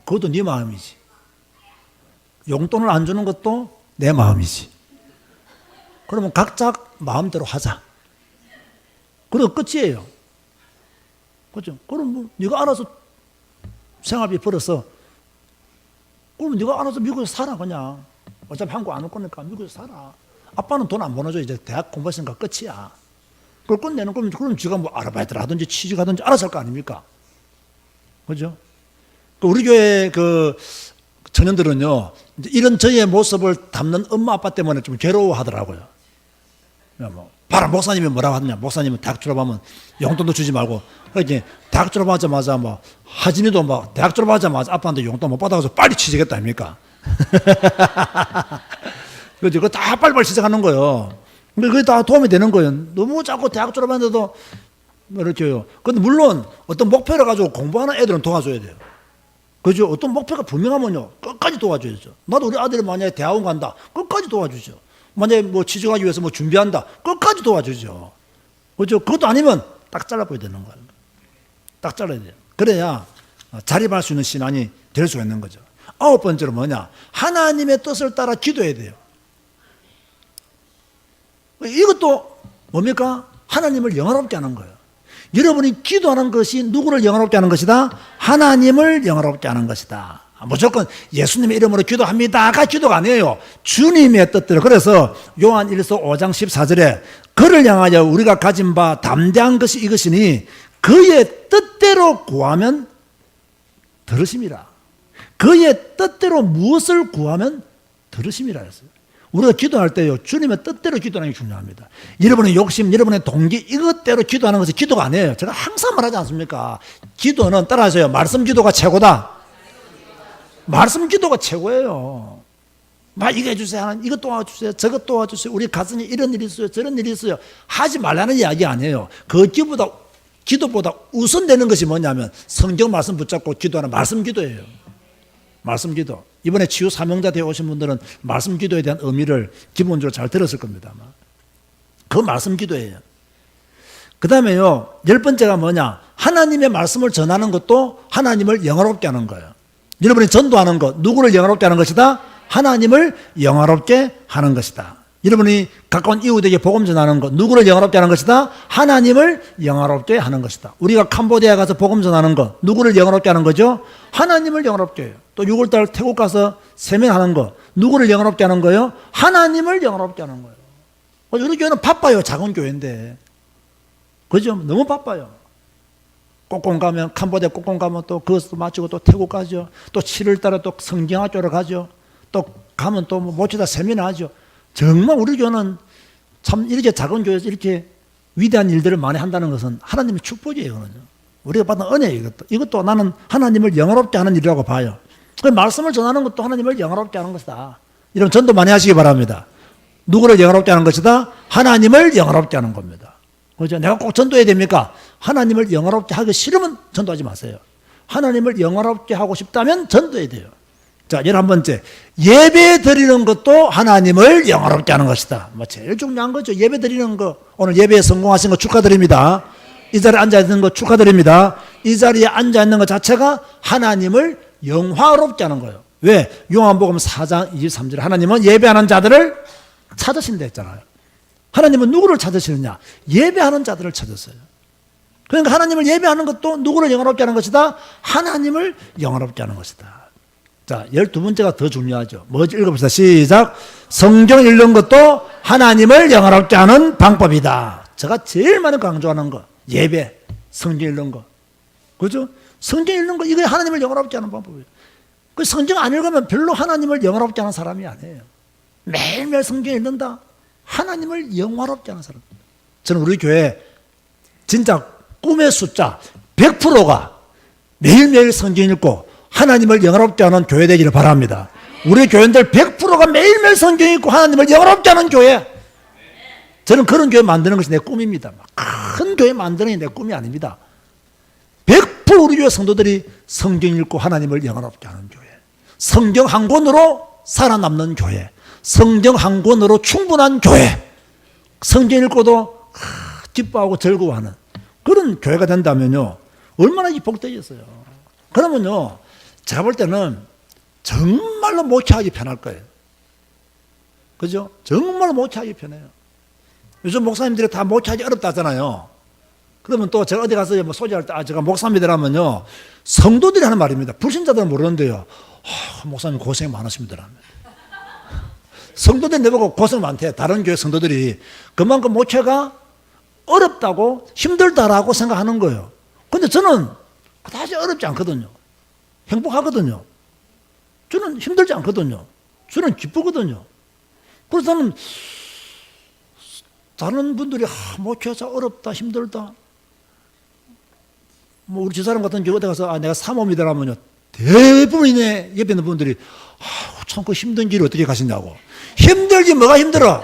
그것도 네 마음이지. 용돈을 안 주는 것도 내 마음이지. 그러면 각자 마음대로 하자. 그리고 끝이에요. 그죠? 그럼 네가 알아서 생활비 벌어서, 그럼 네가 알아서 미국에서 살아, 그냥. 어차피 한국 안 올 거니까 미국에서 살아. 아빠는 돈 안 보내줘. 이제 대학 공부했으니까 끝이야. 그걸 끝내는 거면 그럼 지가 뭐 아르바이트를 하든지 취직하든지 알아서 할 거 아닙니까? 그죠? 우리 교회 그 청년들은요, 이런 저의 모습을 담는 엄마 아빠 때문에 좀 괴로워하더라고요. 뭐, 봐라, 목사님이 뭐라고 하느냐. 목사님은 대학 졸업하면 용돈도 주지 말고. 그러니까 대학 졸업하자마자 뭐, 하진이도 막 대학 졸업하자마자 아빠한테 용돈 못 받아서 빨리 취직했다 아닙니까? 그거 다 빨리빨리 시작하는 거예요. 근데 그게 다 도움이 되는 거예요. 너무 자꾸 대학 졸업하는데도 뭐 이렇게요. 근데 물론 어떤 목표를 가지고 공부하는 애들은 도와줘야 돼요. 그죠? 어떤 목표가 분명하면요, 끝까지 도와줘야죠. 나도 우리 아들이 만약에 대학원 간다, 끝까지 도와주죠. 만약에 뭐 취직하기 위해서 뭐 준비한다, 끝까지 도와주죠. 그죠? 그것도 아니면 딱 잘라버려야 되는 거예요. 딱 잘라야 돼요. 그래야 자립할 수 있는 신앙이 될 수가 있는 거죠. 9번째로 뭐냐? 하나님의 뜻을 따라 기도해야 돼요. 이것도 뭡니까? 하나님을 영화롭게 하는 거예요. 여러분이 기도하는 것이 누구를 영화롭게 하는 것이다? 하나님을 영화롭게 하는 것이다. 무조건 예수님의 이름으로 기도합니다가 기도가 아니에요. 주님의 뜻대로. 그래서 요한 1서 5장 14절에 그를 향하여 우리가 가진 바 담대한 것이 이것이니 그의 뜻대로 구하면 들으심이라. 그의 뜻대로 무엇을 구하면 들으심이라 했어요. 우리가 기도할 때요, 주님의 뜻대로 기도하는 게 중요합니다. 여러분의 욕심, 여러분의 동기, 이것대로 기도하는 것이 기도가 아니에요. 제가 항상 말하지 않습니까? 기도는 따라하세요. 말씀 기도가 최고다. 말씀 기도가 최고예요. 막 이거 해주세요. 하나님, 이것 도와주세요. 저것 도와주세요. 우리 가슴에 이런 일이 있어요. 저런 일이 있어요. 하지 말라는 이야기 아니에요. 그 기도보다 우선되는 것이 뭐냐면 성경 말씀 붙잡고 기도하는 말씀 기도예요. 말씀 기도. 이번에 치유 사명자 되어 오신 분들은 말씀 기도에 대한 의미를 기본적으로 잘 들었을 겁니다. 그 말씀 기도예요. 그 다음에요, 10번째가 뭐냐? 하나님의 말씀을 전하는 것도 하나님을 영화롭게 하는 거예요. 여러분이 전도하는 것, 누구를 영화롭게 하는 것이다? 하나님을 영화롭게 하는 것이다. 여러분이 가까운 이웃에게 복음 전하는 것, 누구를 영화롭게 하는 것이다? 하나님을 영화롭게 하는 것이다. 우리가 캄보디아에 가서 복음 전하는 것, 누구를 영화롭게 하는 거죠? 하나님을 영화롭게 해요. 또 6월달 태국 가서 세면하는 것, 누구를 영화롭게 하는 거예요? 하나님을 영화롭게 하는 거예요. 우리 교회는 바빠요. 작은 교회인데. 그죠? 너무 바빠요. 꼭공 가면, 캄보디아 꼭공 가면 또 그것도 마치고 또 태국 가죠. 또 7월달에 또 성경학교를 가죠. 또 가면 또 모치다 세미나 하죠. 정말 우리 교회는 참 이렇게 작은 교회에서 이렇게 위대한 일들을 많이 한다는 것은 하나님의 축복이에요. 우리가 받은 은혜예요. 이것도 나는 하나님을 영화롭게 하는 일이라고 봐요. 그 말씀을 전하는 것도 하나님을 영화롭게 하는 것이다. 이런 전도 많이 하시기 바랍니다. 누구를 영화롭게 하는 것이다? 하나님을 영화롭게 하는 겁니다. 그렇죠? 내가 꼭 전도해야 됩니까? 하나님을 영화롭게 하기 싫으면 전도하지 마세요. 하나님을 영화롭게 하고 싶다면 전도해야 돼요. 자, 11번째. 예배 드리는 것도 하나님을 영화롭게 하는 것이다. 제일 중요한 거죠. 예배 드리는 거. 오늘 예배에 성공하신 거 축하드립니다. 이 자리에 앉아있는 거 축하드립니다. 이 자리에 앉아있는 것 자체가 하나님을 영화롭게 하는 거예요. 왜? 요한복음 4장 23절에 하나님은 예배하는 자들을 찾으신다 했잖아요. 하나님은 누구를 찾으시느냐? 예배하는 자들을 찾았어요. 그러니까 하나님을 예배하는 것도 누구를 영화롭게 하는 것이다? 하나님을 영화롭게 하는 것이다. 자, 12번째가 더 중요하죠. 뭐지? 읽어봅시다. 시작. 성경 읽는 것도 하나님을 영화롭게 하는 방법이다. 제가 제일 많이 강조하는 거. 예배, 성경 읽는 거. 그죠? 성경 읽는 거, 이게 하나님을 영화롭게 하는 방법이에요. 그 성경 안 읽으면 별로 하나님을 영화롭게 하는 사람이 아니에요. 매일매일 성경 읽는다. 하나님을 영화롭게 하는 사람. 저는 우리 교회 진짜 꿈의 숫자 100%가 매일매일 성경 읽고 하나님을 영화롭게 하는 교회 되기를 바랍니다. 우리 교회들 100%가 매일매일 성경 읽고 하나님을 영화롭게 하는 교회. 저는 그런 교회 만드는 것이 내 꿈입니다. 큰 교회 만드는 게 내 꿈이 아닙니다. 100% 우리 교회 성도들이 성경 읽고 하나님을 영화롭게 하는 교회. 성경 한 권으로 살아남는 교회. 성경 한 권으로 충분한 교회. 성경 읽고도 기뻐하고 즐거워하는 그런 교회가 된다면요, 얼마나 복되겠어요. 그러면요, 제가 볼 때는 정말로 목회하기 편할 거예요. 그죠? 정말로 목회하기 편해요. 요즘 목사님들이 다 목회하기 어렵다 하잖아요. 그러면 또 제가 어디 가서 뭐 소개할 때, 제가 목사님이라면요, 성도들이 하는 말입니다. 불신자들은 모르는데요. 목사님 고생 많으십니다. 성도들이 내보고 고생 많대. 다른 교회 성도들이. 그만큼 목회가 어렵다고 힘들다라고 생각하는 거예요. 근데 저는 그다지 어렵지 않거든요. 행복하거든요. 저는 힘들지 않거든요. 저는 기쁘거든요. 그래서 저는 다른 분들이 목회자 어렵다 힘들다 뭐 우리 집사람 같은 경우 어디 가서 내가 사모입니다라면요 대부분의 옆에 있는 분들이 참 그 힘든 길을 어떻게 가시냐고. 힘들지 뭐가 힘들어.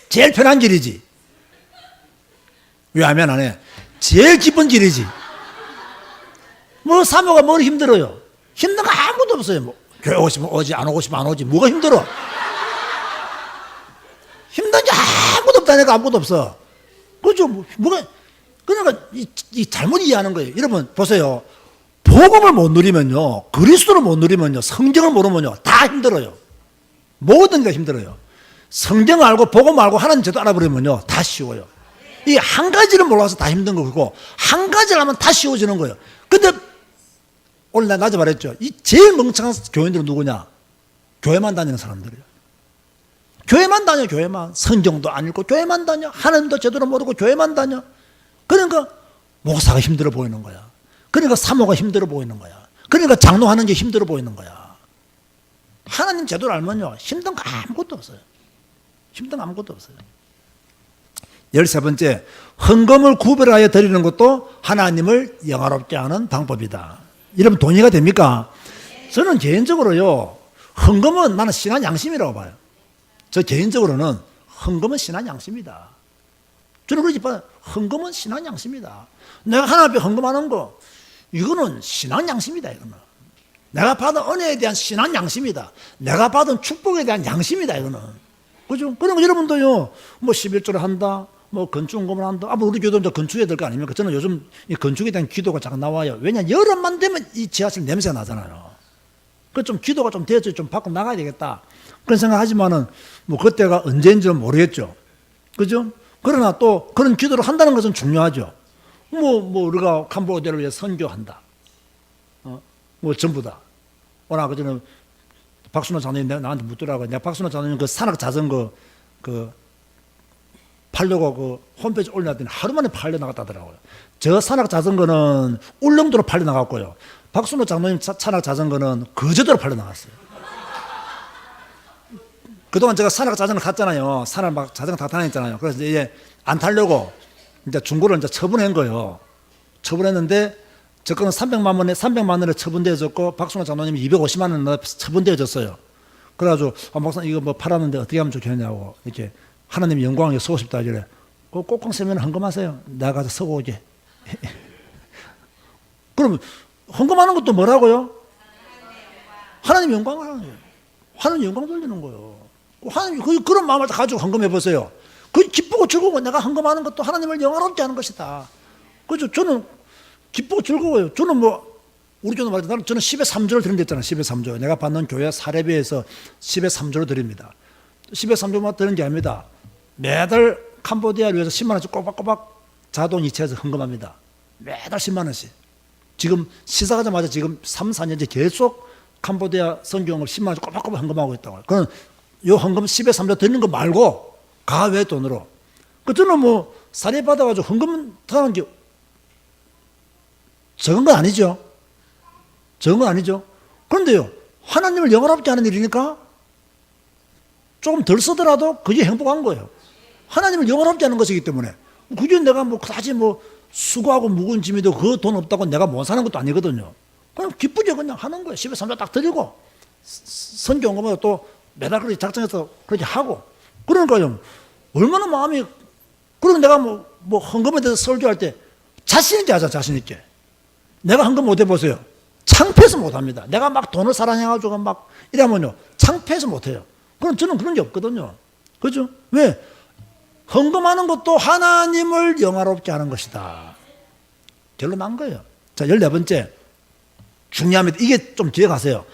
제일 편한 길이지. 왜냐하면 안 해. 제일 기쁜 길이지. 뭐 사모가 뭘 힘들어요. 힘든 거 아무것도 없어요. 뭐 교회 오고 싶으면 오지 안 오고 싶으면 안 오지. 뭐가 힘들어. 힘든 게 아무것도 없다니까. 아무것도 없어. 그죠? 뭐가 그러니까 이 잘못 이해하는 거예요. 여러분 보세요. 복음을 못 누리면요, 그리스도를 못 누리면요, 성경을 모르면요 다 힘들어요. 모든 게 힘들어요. 성경 알고 복음 알고 하나님 제도 알아버리면요 다 쉬워요. 이 한 가지를 몰라서 다 힘든 거고 한 가지를 하면 다 쉬워지는 거예요. 근데 오늘 나 낮에 말했죠. 이 제일 멍청한 교인들은 누구냐? 교회만 다니는 사람들이에요. 교회만 다녀. 교회만. 성경도 안 읽고 교회만 다녀. 하나님도 제대로 모르고 교회만 다녀. 그러니까 목사가 힘들어 보이는 거야. 그러니까 사모가 힘들어 보이는 거야. 그러니까 장로하는 게 힘들어 보이는 거야. 하나님 제도를 알면요 힘든 거 아무것도 없어요. 힘든 거 아무것도 없어요. 13번째, 헌금을 구별하여 드리는 것도 하나님을 영화롭게 하는 방법이다. 여러분 동의가 됩니까? 저는 개인적으로요 헌금은 나는 신한 양심이라고 봐요. 저 개인적으로는 헌금은 신한 양심이다. 저는 그러지 봐요. 헌금은 신한 양심이다. 내가 하나님 앞에 헌금하는 거 이거는 신한 양심이다. 이거는 내가 받은 은혜에 대한 신한 양심이다. 내가 받은 축복에 대한 양심이다. 이거는 그죠? 그러면 여러분도요 뭐 11조를 한다, 뭐 건축금을 한다. 뭐 우리 교도 이제 건축해야 될 거 아닙니까? 저는 요즘 이 건축에 대한 기도가 자꾸 나와요. 왜냐 여름만 되면 이 지하실 냄새가 나잖아요. 그 좀 기도가 좀 돼서 좀 밖으로 나가야 되겠다. 그런 생각하지만은 뭐 그때가 언제인지는 모르겠죠. 그죠? 그러나 또 그런 기도를 한다는 것은 중요하죠. 뭐 우리가 캄보디아를 위해 선교한다. 뭐 전부 다. 오늘 그전에 박순호 장로님 나한테 묻더라고요. 내가 박순호 장로님 그 산악 자전거 그 팔려고 그 홈페이지 올려놨더니 하루 만에 팔려 나갔다더라고요. 저 산악 자전거는 울릉도로 팔려 나갔고요. 박순호 장로님 산악 자전거는 거제도로 팔려 나갔어요. 그동안 제가 산악 자전거 탔잖아요. 산악 막 자전거 다 다녔잖아요. 그래서 이제 안 타려고 이제 중고를 이제 처분한 거예요. 처분했는데 저 거는 300만 원에 처분되어졌고 박순호 장로님이 250만 원 처분되어졌어요. 그래가지고 목사님 이거 뭐 팔았는데 어떻게 하면 좋겠냐고 이렇게 하나님 영광에 서고 싶다 이래. 꼭꼭 세면 헌금하세요. 내가 가서 서고 오게. 그럼 헌금하는 것도 뭐라고요? 하나님 영광을 하는 거예요. 하나님 영광 돌리는 거예요. 하나님 그런 마음을 가지고 헌금해 보세요. 그 기쁘고 즐거워. 내가 헌금하는 것도 하나님을 영화롭게 하는 것이다. 그죠? 저는 기쁘고 즐거워요. 저는 뭐 우리 교도 말해도 저는 10의 3조를 드린댔잖아요. 10의 3조. 내가 받는 교회 사례비에서 10의 3조를 드립니다. 10의 3조만 드리는 게 아닙니다. 매달 캄보디아를 위해서 10만 원씩 꼬박꼬박 자동이체해서 헌금합니다. 매달 10만 원씩. 지금 시작하자마자 지금 3, 4년째 계속 캄보디아 선교용을 10만 원씩 꼬박꼬박 헌금하고 있다고요. 그건 요 헌금 10의 3조 드리는 거 말고 가외 돈으로. 그 저는 뭐 사례 받아가지고 헌금 하는 게 적은 건 아니죠. 적은 건 아니죠. 그런데요, 하나님을 영원롭게 하는 일이니까 조금 덜 쓰더라도 그게 행복한 거예요. 하나님을 영원롭게 하는 것이기 때문에. 그게 내가 뭐 그다지 뭐 수고하고 묵은 짐이도 그 돈 없다고 내가 못 사는 것도 아니거든요. 그냥 기쁘게 그냥 하는 거예요. 10에 3조 딱 드리고 선교 온 거마다 또 매달 그렇게 작정해서 그렇게 하고. 그러니까요, 얼마나 마음이. 그리고 내가 뭐 헌금에 대해서 설교할 때 자신 있게 하자. 자신 있게. 내가 헌금 못 해보세요. 창피해서 못합니다. 내가 막 돈을 사랑해가지고 막 이러면요 창피해서 못해요. 그럼 저는 그런 게 없거든요. 그죠? 왜? 헌금하는 것도 하나님을 영화롭게 하는 것이다. 결론난 거예요. 자, 14번째 중요합니다. 이게 좀 기억하세요.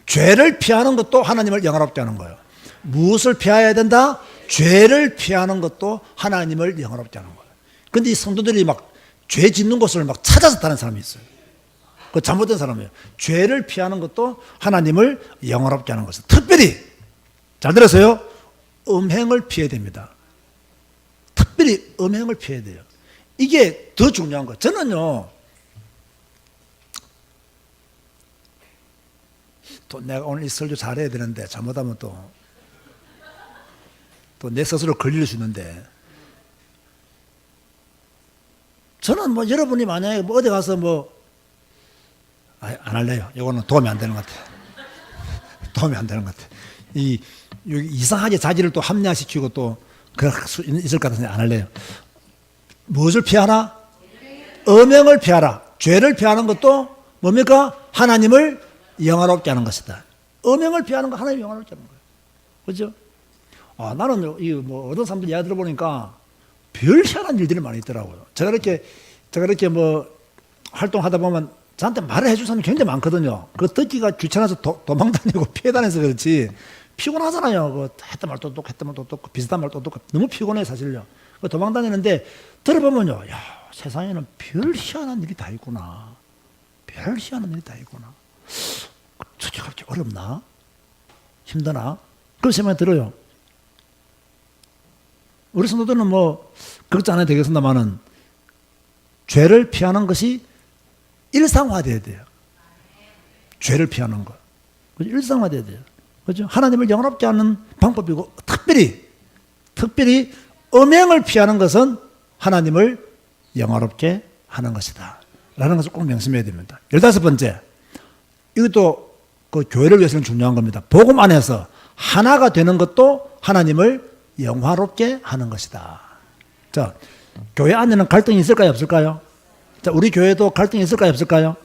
죄를 피하는 것도 하나님을 영화롭게 하는 거예요. 무엇을 피해야 된다? 죄를 피하는 것도 하나님을 영화롭게 하는 거예요. 근데 이 성도들이 막 죄 짓는 곳을 막 찾아서 다는 사람이 있어요. 그 잘못된 사람이에요. 죄를 피하는 것도 하나님을 영화롭게 하는 것이다. 특별히 잘 들으세요. 음행을 피해야 됩니다. 특별히 음행을 피해야 돼요. 이게 더 중요한 거예요. 저는요, 또 내가 오늘 이 설교 잘해야 되는데 잘못하면 또 내 스스로 걸릴 수 있는데, 저는 뭐 여러분이 만약에 뭐 어디 가서 뭐 안 할래요. 이거는 도움이 안 되는 것 같아요. 도움이 안 되는 것 같아요. 여기 이상하게 자기를 또 합리화시키고 또 그럴 수 있을 것 같아서 안 할래요. 무엇을 피하라? 음행을 피하라. 죄를 피하는 것도 뭡니까? 하나님을 영화롭게 하는 것이다. 음행을 피하는 거 하나님 영화롭게 하는 거예요. 그죠? 나는 뭐 어떤 사람들 이야기 들어보니까 별 희한한 일들이 많이 있더라고요. 제가 이렇게 뭐 활동하다 보면 저한테 말을 해줄 사람이 굉장히 많거든요. 그거 듣기가 귀찮아서 도망 다니고 피해 다녀서 그렇지. 피곤하잖아요. 그 했던 말 또 똑, 했던 말 또 똑, 비슷한 말 또 똑. 너무 피곤해, 사실요. 도망 다니는데 들어보면요. 야, 세상에는 별 희한한 일이 다 있구나. 별 희한한 일이 다 있구나. 저게 그렇게 어렵나? 힘드나? 그런 생각이 들어요. 우리 성도들은 뭐 걱정 안 해도 되겠습니다만은 죄를 피하는 것이 일상화돼야 돼요. 죄를 피하는 거. 일상화돼야 돼요. 그죠? 하나님을 영원롭게 하는 방법이고, 특별히 음행을 피하는 것은 하나님을 영원롭게 하는 것이다. 라는 것을 꼭 명심해야 됩니다. 15번째, 이것도 그 교회를 위해서는 중요한 겁니다. 복음 안에서 하나가 되는 것도 하나님을 영화롭게 하는 것이다. 자, 교회 안에는 갈등이 있을까요, 없을까요? 자, 우리 교회도 갈등이 있을까요, 없을까요?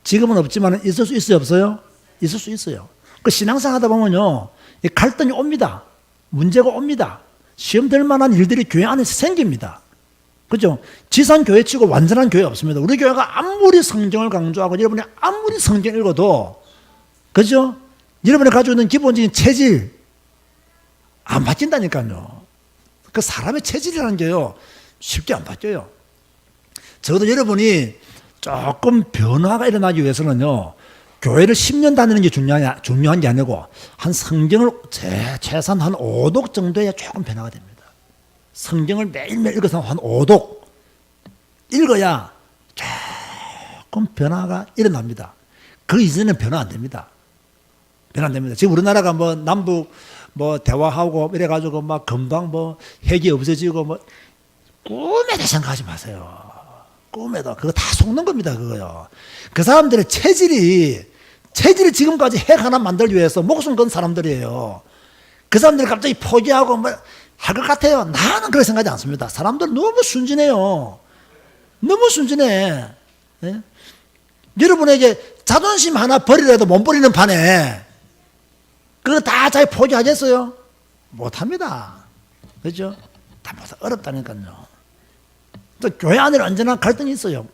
지금은 없지만 있을 수 있어요, 없어요? 있을 수 있어요. 그 신앙생활 하다 보면요, 이 갈등이 옵니다. 문제가 옵니다. 시험 될 만한 일들이 교회 안에서 생깁니다. 그죠? 지상 교회 치고 완전한 교회 없습니다. 우리 교회가 아무리 성경을 강조하고 여러분이 아무리 성경 읽어도, 그죠? 여러분이 가지고 있는 기본적인 체질 안 바뀐다니까요. 그 사람의 체질이라는 게요, 쉽게 안 바뀌어요. 적어도 여러분이 조금 변화가 일어나기 위해서는요, 교회를 10년 다니는 게 중요한 게 아니고, 한 성경을 최소한 한 5독 정도야 조금 변화가 됩니다. 성경을 매일매일 읽어서 한 5독 읽어야 조금 변화가 일어납니다. 그 이전에는 변화 안 됩니다. 변화 안 됩니다. 지금 우리나라가 뭐 남북 뭐 대화하고 이래가지고 막 금방 뭐 핵이 없어지고 뭐 꿈에도 생각하지 마세요. 꿈에도 그거 다 속는 겁니다. 그거요. 그 사람들의 체질이 지금까지 핵 하나 만들기 위해서 목숨 건 사람들이에요. 그 사람들이 갑자기 포기하고 뭐 할 것 같아요. 나는 그렇게 생각하지 않습니다. 사람들 너무 순진해요. 너무 순진해. 예? 여러분에게 자존심 하나 버리라도 못 버리는 판에 그거 다 잘 포기하겠어요? 못합니다. 그렇죠? 다 어렵다니까요. 또 교회 안에는 언제나 갈등이 있어요.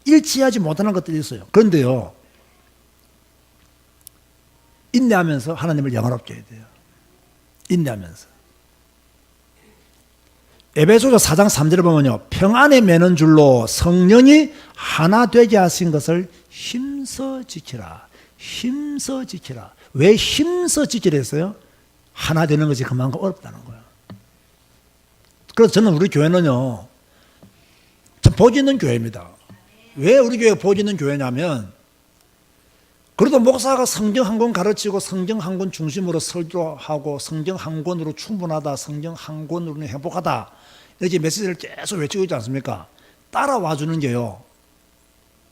일치하지 못하는 것들이 있어요. 그런데요, 인내하면서 하나님을 영화롭게 해야 돼요. 인내하면서. 에베소서 4장 3절을 보면요, 평안에 매는 줄로 성령이 하나 되게 하신 것을 힘써 지키라. 힘써 지키라. 왜 힘써 지키라 했어요? 하나 되는 것이 그만큼 어렵다는 거예요. 그래서 저는 우리 교회는요, 참 복이 있는 교회입니다. 왜 우리 교회가 복이 있는 교회냐면, 그래도 목사가 성경 한 권 가르치고 성경 한 권 중심으로 설교하고 성경 한 권으로 충분하다, 성경 한 권으로는 행복하다, 이렇게 메시지를 계속 외치고 있지 않습니까? 따라와 주는 게요,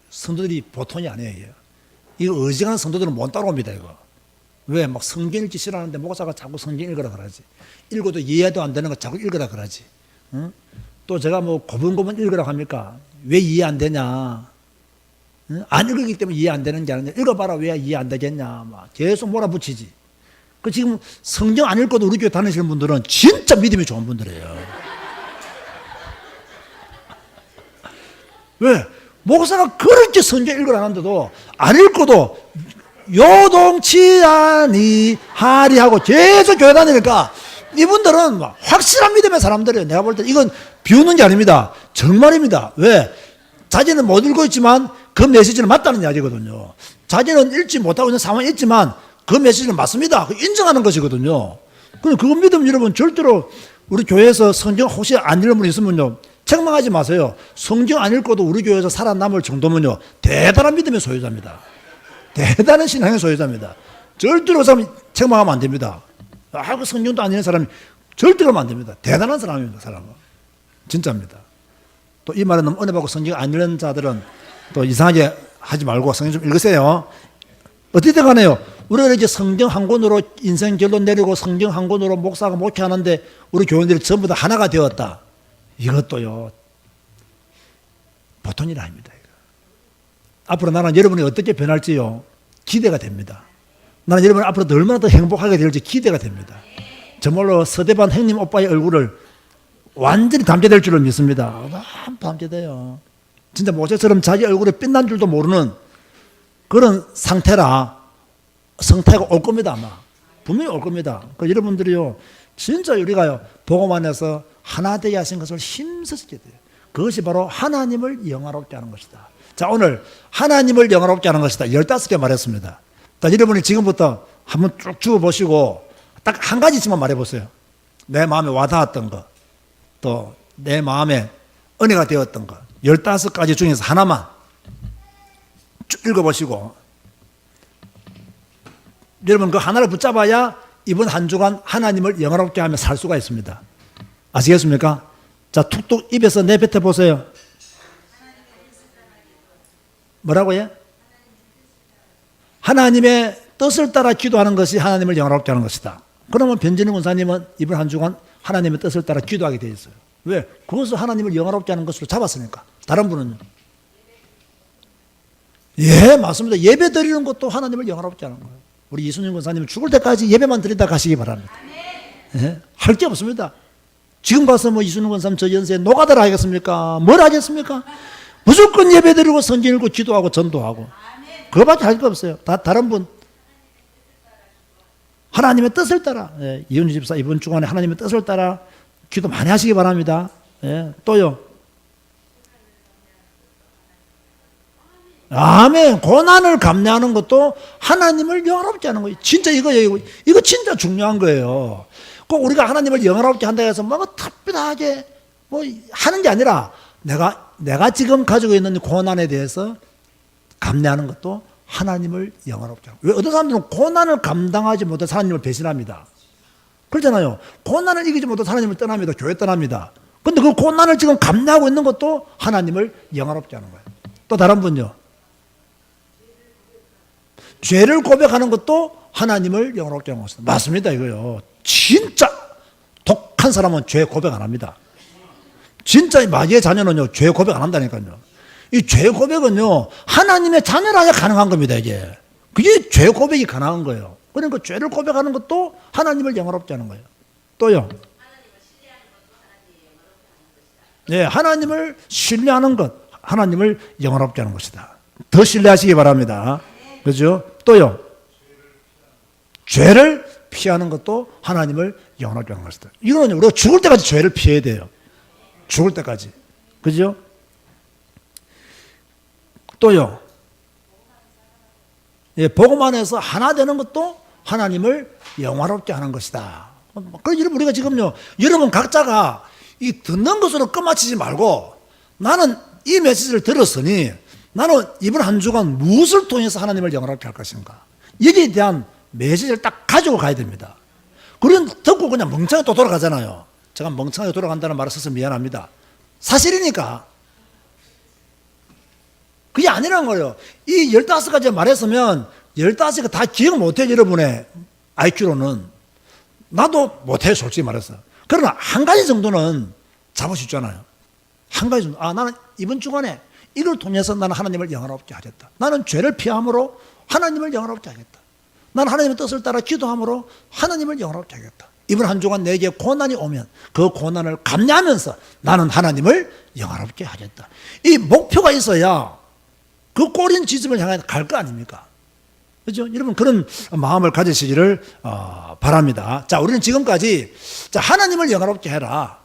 성도들이 보통이 아니에요. 이거 어지간한 성도들은 못 따라옵니다. 이거 왜 막 성경 읽기 싫어하는데 목사가 자꾸 성경 읽으라 그러지. 읽어도 이해도 안 되는 거 자꾸 읽으라 그러지. 응? 또 제가 뭐 고분고분 읽으라고 합니까? 왜 이해 안 되냐? 응? 안 읽기 때문에 이해 안 되는 게 아니냐? 읽어봐라, 왜 이해 안 되겠냐? 막 계속 몰아붙이지. 그 지금 성경 안 읽고도 우리 교회 다니시는 분들은 진짜 믿음이 좋은 분들이에요. 왜? 목사가 그렇게 성경 읽으라 하는데도 안 읽고도 요동치 아니하리 하고 계속 교회 다니니까 이분들은 막 확실한 믿음의 사람들이에요. 내가 볼 때 이건 비웃는 게 아닙니다. 정말입니다. 왜? 자기는 못 읽고 있지만 그 메시지는 맞다는 이야기거든요. 자기는 읽지 못하고 있는 상황이 있지만 그 메시지는 맞습니다. 인정하는 것이거든요. 근데 그거 믿으면 여러분 절대로 우리 교회에서 성경 혹시 안 읽는 분 있으면요, 책망하지 마세요. 성경 안 읽고도 우리 교회에서 살아남을 정도면요, 대단한 믿음의 소유자입니다. 대단한 신앙의 소유자입니다. 절대로 사람 책망하면 안 됩니다. 그 성경도 안 읽는 사람이 절대로 하면 안 됩니다. 대단한 사람입니다, 사람은. 진짜입니다. 또 이 말은 너무 은혜 받고 성경 안 읽는 자들은 또 이상하게 하지 말고 성경 좀 읽으세요. 어떻게 간에요? 우리가 이제 성경 한 권으로 인생 결론 내리고 성경 한 권으로 목사가 목회하는데 우리 교인들이 전부 다 하나가 되었다. 이것도요, 보통 일 아닙니다. 앞으로 나는 여러분이 어떻게 변할지요, 기대가 됩니다. 나는 여러분이 앞으로 얼마나 더 행복하게 될지 기대가 됩니다. 정말로 서대반 형님 오빠의 얼굴을 완전히 담게될 줄을 믿습니다. 너무 담게돼요. 진짜 모세처럼 자기 얼굴에 빛난 줄도 모르는 그런 상태라 성태가 올 겁니다. 아마 분명히 올 겁니다. 여러분들이요, 진짜 우리가요, 복음 안에서 하나 되게 하신 것을 힘쓰게 돼요. 그것이 바로 하나님을 영화롭게 하는 것이다. 자, 오늘 하나님을 영화롭게 하는 것이다, 15개 말했습니다. 자, 여러분이 지금부터 한번 쭉 주워보시고 딱 한 가지씩만 말해보세요. 내 마음에 와닿았던 거, 또 내 마음에 은혜가 되었던 거, 15가지 중에서 하나만 쭉 읽어보시고, 여러분 그 하나를 붙잡아야 이번 한 주간 하나님을 영화롭게 하며 살 수가 있습니다. 아시겠습니까? 자, 툭툭 입에서 내뱉어 보세요. 뭐라고요? 하나님의 뜻을 따라 기도하는 것이 하나님을 영화롭게 하는 것이다. 그러면 변진영 권사님은 이번 한 주간 하나님의 뜻을 따라 기도하게 되어 있어요. 왜? 그것을 하나님을 영화롭게 하는 것으로 잡았으니까. 다른 분은요? 예, 맞습니다. 예배 드리는 것도 하나님을 영화롭게 하는 거예요. 우리 이순영 권사님 죽을 때까지 예배만 드리다 가시기 바랍니다. 예? 할 게 없습니다. 지금 가서 뭐 이순영 권사님 저 연세에 노가다를 하겠습니까? 뭘 하겠습니까? 무조건 예배 드리고 성경 읽고 기도하고 전도하고, 그거밖에 할 게 없어요. 다른 분 하나님의 뜻을 따라, 예, 이은주 집사 이번 주간에 하나님의 뜻을 따라 기도 많이 하시기 바랍니다. 예, 또요. 아멘. 고난을 감내하는 것도 하나님을 영화롭게 하는 거예요. 진짜 이거예요. 이거 진짜 중요한 거예요. 꼭 우리가 하나님을 영화롭게 한다 해서 뭔가 특별하게 뭐 하는 게 아니라 내가 지금 가지고 있는 고난에 대해서 감내하는 것도 하나님을 영화롭게 하고. 왜 어떤 사람들은 고난을 감당하지 못해서 하나님을 배신합니다. 그렇잖아요. 고난을 이기지 못해서 하나님을 떠납니다. 교회 떠납니다. 그런데 그 고난을 지금 감내하고 있는 것도 하나님을 영화롭게 하는 거예요. 또 다른 분요, 죄를 고백하는 것도 하나님을 영화롭게 하는 것입니다. 맞습니다. 이거요, 진짜 독한 사람은 죄 고백 안 합니다. 진짜 마귀의 자녀는요, 죄 고백 안 한다니까요. 이 죄 고백은요, 하나님의 자녀라야 가능한 겁니다. 이게 그게 죄 고백이 가능한 거예요. 그러니까 죄를 고백하는 것도 하나님을 영화롭게 하는 거예요. 또요, 네, 하나님을 신뢰하는 것, 하나님을 영화롭게 하는 것이다. 더 신뢰하시기 바랍니다. 그죠? 또요, 죄를 피하는 것도 하나님을 영화롭게 하는 것이다. 이거는 우리가 죽을 때까지 죄를 피해야 돼요. 죽을 때까지. 그죠? 또요, 예, 복음 안에서 하나 되는 것도 하나님을 영화롭게 하는 것이다. 그래서 우리가 지금요, 여러분 각자가 이 듣는 것으로 끝마치지 말고, 나는 이 메시지를 들었으니 나는 이번 한 주간 무엇을 통해서 하나님을 영화롭게 할 것인가, 여기에 대한 메시지를 딱 가지고 가야 됩니다. 그런 듣고 그냥 멍청하게 또 돌아가잖아요. 제가 멍청하게 돌아간다는 말을 써서 미안합니다. 사실이니까. 그게 아니란 거예요. 이 15가지 말했으면 15개 다 기억 못해요. 여러분의 IQ로는. 나도 못해요. 솔직히 말해서. 그러나 한 가지 정도는 잡을 수 있잖아요. 한 가지 정도. 나는 이번 주간에 이걸 통해서 나는 하나님을 영화롭게 하겠다. 나는 죄를 피함으로 하나님을 영화롭게 하겠다. 나는 하나님의 뜻을 따라 기도함으로 하나님을 영화롭게 하겠다. 이번 한 주간 내게 고난이 오면 그 고난을 감내하면서 나는 하나님을 영화롭게 하겠다. 이 목표가 있어야 그 꼬린 지점을 향해 갈 거 아닙니까? 그렇죠? 여러분 그런 마음을 가지시기를 바랍니다. 자, 우리는 지금까지 자, 하나님을 영화롭게 해라.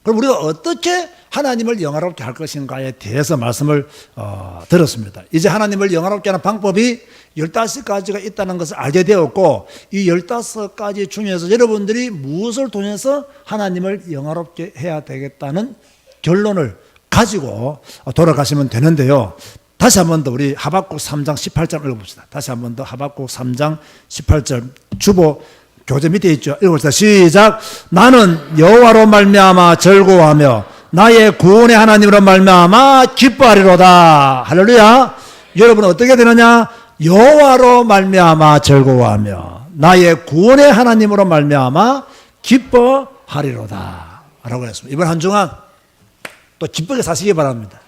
그럼 우리가 어떻게 하나님을 영화롭게 할 것인가에 대해서 말씀을 들었습니다. 이제 하나님을 영화롭게 하는 방법이 15가지가 있다는 것을 알게 되었고, 이 15가지 중에서 여러분들이 무엇을 통해서 하나님을 영화롭게 해야 되겠다는 결론을 가지고 돌아가시면 되는데요. 다시 한 번 더 우리 하박국 3장 18절 읽어봅시다. 다시 한 번 더 하박국 3장 18절 주보 교재 밑에 있죠. 읽어봅시다. 시작. 나는 여호와로 말미암아 즐거워하며 나의 구원의 하나님으로 말미암아 기뻐하리로다. 할렐루야. 여러분은 어떻게 되느냐? 여호와로 말미암아 즐거워하며 나의 구원의 하나님으로 말미암아 기뻐하리로다 라고 했습니다. 이번 한 주간 또 기쁘게 사시기 바랍니다.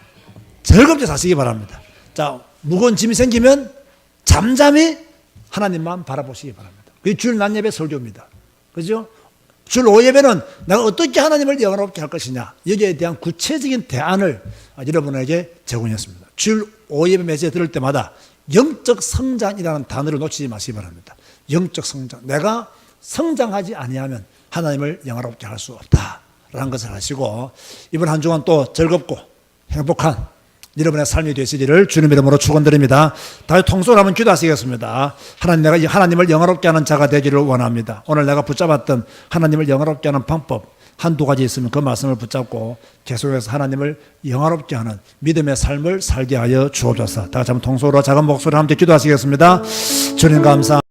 즐겁게 사시기 바랍니다. 자, 무거운 짐이 생기면 잠잠히 하나님만 바라보시기 바랍니다. 그게 주일 낮 예배 설교입니다. 그죠? 주일 오후 예배는 내가 어떻게 하나님을 영화롭게 할 것이냐, 여기에 대한 구체적인 대안을 여러분에게 제공했습니다. 주일 오후 예배 메시지 들을 때마다 영적 성장이라는 단어를 놓치지 마시기 바랍니다. 영적 성장. 내가 성장하지 아니하면 하나님을 영화롭게 할 수 없다라는 것을 아시고, 이번 한 주간 또 즐겁고 행복한 여러분의 삶이 되시기를 주님 이름으로 축원드립니다. 다시 통솔 한번 기도하시겠습니다. 하나님, 내가 하나님을 영화롭게 하는 자가 되기를 원합니다. 오늘 내가 붙잡았던 하나님을 영화롭게 하는 방법 한두 가지 있으면 그 말씀을 붙잡고 계속해서 하나님을 영화롭게 하는 믿음의 삶을 살게 하여 주옵소서. 다 같이 한번 통솔로 작은 목소리로 함께 기도하시겠습니다. 주님 감사합니다.